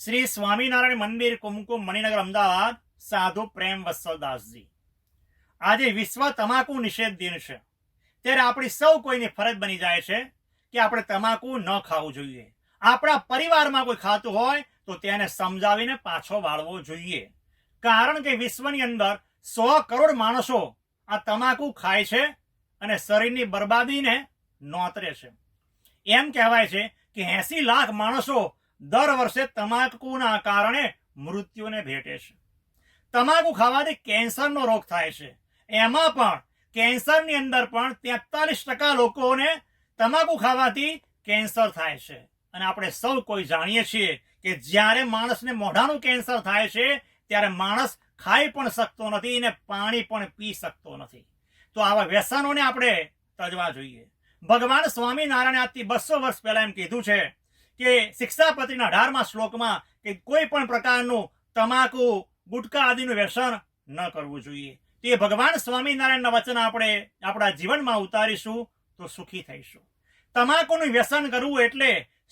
શ્રી સ્વામિનારાયણ મંદિર, કુમકુમ, મણિનગર, અમદાવાદ. સાધુ પ્રેમ વત્સલદાસજી. આજે વિશ્વ તમાકુ નિષેધ દિન છે, ત્યારે આપણી સૌ કોઈની ફરજ બની જાય છે કે આપણે તમાકુ ન ખાવું જોઈએ. આપણા પરિવારમાં કોઈ ખાતું હોય તો તેને સમજાવીને પાછો વાળવો જોઈએ, કારણ કે વિશ્વની અંદર 100 કરોડ માણસો આ તમાકુ ખાય છે અને શરીરની બરબાદીને નોતરે છે. એમ કહેવાય છે કે 80 લાખ માણસો દર વર્ષે તમાકુના કારણે મૃત્યુને ભેટે છે. તમાકુ ખાવાથી કેન્સરનો રોગ થાય છે. એમાં પણ કેન્સરની અંદર પણ 43% લોકોને તમાકુ ખાવાથી કેન્સર થાય છે. અને આપણે સૌ કોઈ જાણીએ છીએ કે જ્યારે માણસને મોઢાનું કેન્સર થાય છે ત્યારે માણસ ખાઈ પણ શકતો નથી અને પાણી પણ પી શકતો નથી. તો આવા વ્યસનોને આપણે તજવા જોઈએ. ભગવાન સ્વામિનારાયણ આજથી 200 વર્ષ પહેલા એમ કીધું છે કે શિક્ષાપત્રીના 18મા શ્લોકમાં કે કોઈ પણ પ્રકારનું તમાકુ, ગુટકા આદિનું વ્યસન ન કરવું જોઈએ. તે ભગવાન સ્વામિનારાયણના વચન આપણે આપણા જીવનમાં ઉતારીશું તો સુખી થઈશું. તમાકુનું વ્યસન કરવું એટલે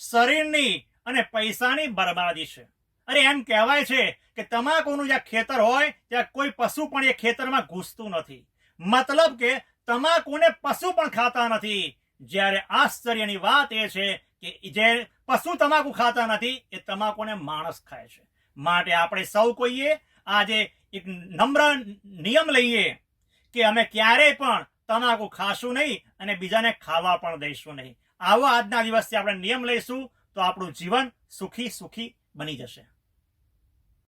શરીરની અને પૈસાની બરબાદી છે. અરે એમ કહેવાય છે કે તમાકુનું જ્યાં ખેતર હોય ત્યાં કોઈ પશુ પણ એ ખેતરમાં ઘૂસતું નથી. મતલબ કે તમાકુને પશુ પણ ખાતા નથી. જ્યારે આશ્ચર્યની વાત એ છે કે જે પશુ તમાકુ ખાતા નથી એ તમાકુને માણસ ખાય છે. માટે આપણે સૌ કોઈએ આજે એક નમ્ર નિયમ લઈએ કે અમે ક્યારેય પણ તમાકુ ખાશું નહીં અને બીજાને ખાવા પણ દઈશું નહીં. આવો આજના દિવસથી આપણે નિયમ લઈશું તો આપણું જીવન સુખી બની જશે.